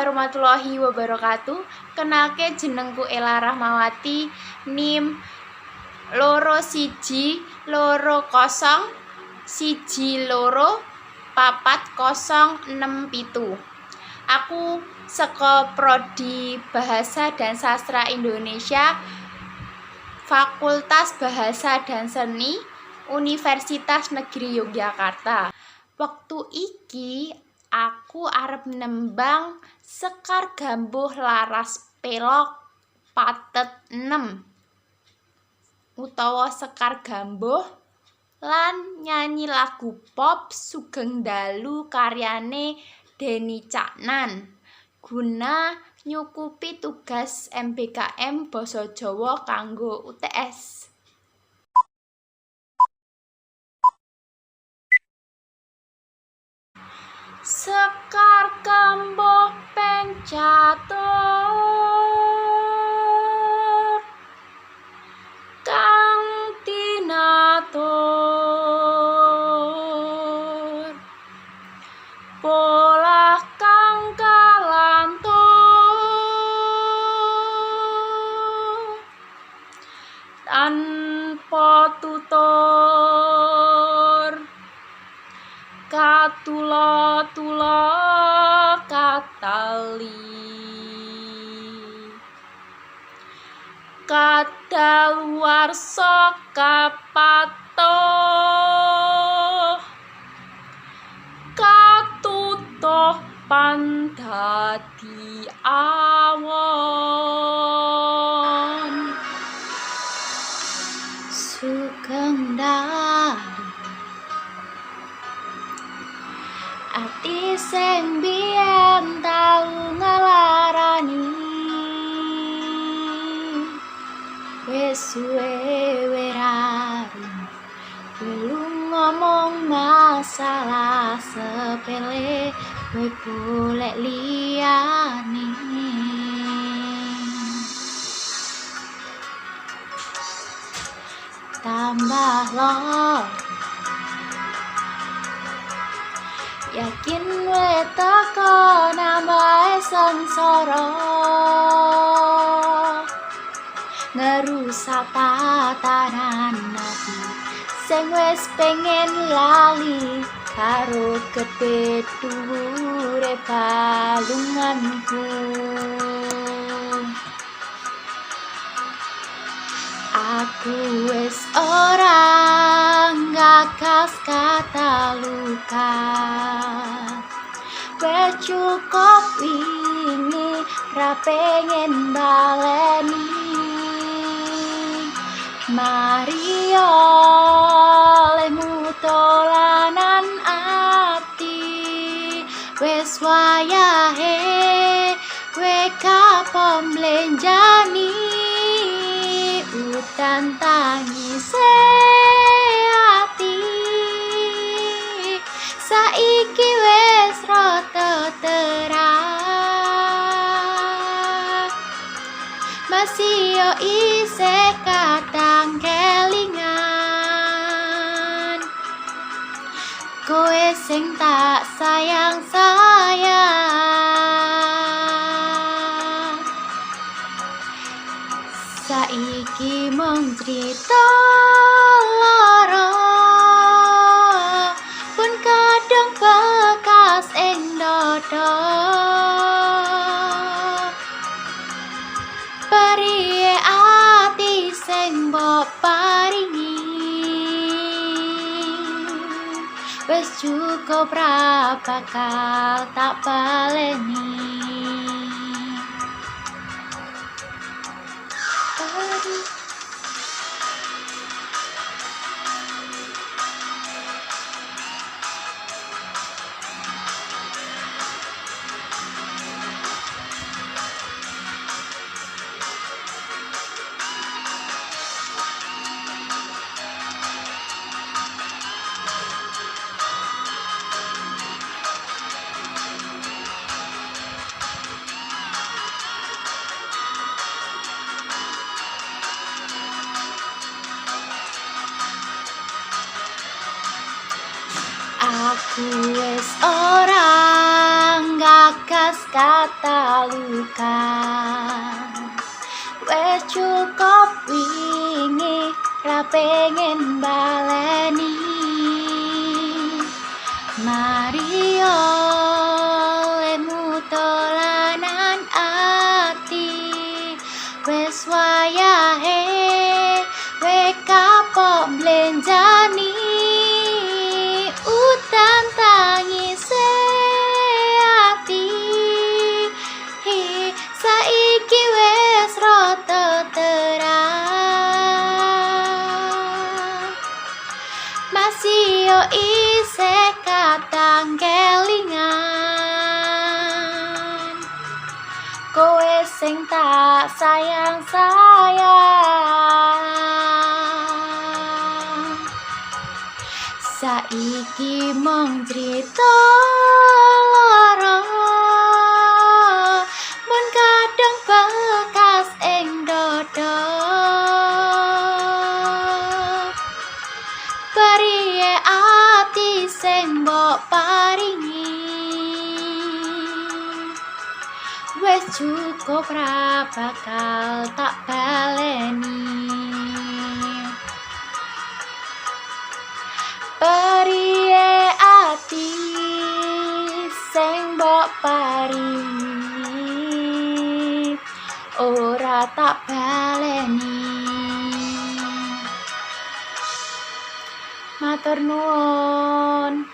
warahmatullahi wabarakatuh. Kenalke jenengku Ella Rahmawati, NIM 211240667. Aku saka Prodi Bahasa dan Sastra Indonesia, Fakultas Bahasa dan Seni, Universitas Negeri Yogyakarta. Wektu iki aku arep nembang Sekar Gambuh Laras Pelog Patet 6 utawa Sekar Gambuh lan nyanyi lagu pop Sugeng Dalu karyane Denny Caknan guna nyukupi tugas MBKM Basa Jawa kanggo UTS. Sekar Gambuh ping catur kang tinatur polah kang kalantur tanpa tutur katula-tula katali kadaluwarsa kapatuh katutuh pandadi awon Sugeng Dalu ati sing biyen tau ngelarani wis suwe werari belum ngomong masalah sepele kowe golek liyane tambah lor yakin we teko nambah sengsara ngerusak tatanan ati sing wis pengen lali karo gedhe dhuwure balunganku aku wis ora gagas kata luka wis cukup wingi ra pengen baleni Mario lemu dolanan ati wis wayahe kowe kapom lenjani udan tangise ati saiki wis rada terang masih yo isih kadang kelingan kowe sing tak sayang-sayang saiki mung crita lara pun kadang bekas ing dada priye ati sing mbok paringi wis cukup ra bakal tak baleni Aku wis ora gagas kata luka. Wes cukup wingi ra pengen baleni. Mario lemu tolanan ati, wes wayahe we kapok blenjani. Udan tangise ati, saiki wes rada terang. Masih yo isih kadang kelingan, kowe sing tak sayang. Saiki mung crita lara, mun kadang bekas ing dada. Priye ati sing mbok paringi, wes cukup ra bakal tak baleni. Priye ati sing mbok paringi, ora tak baleni. Matur nuwun.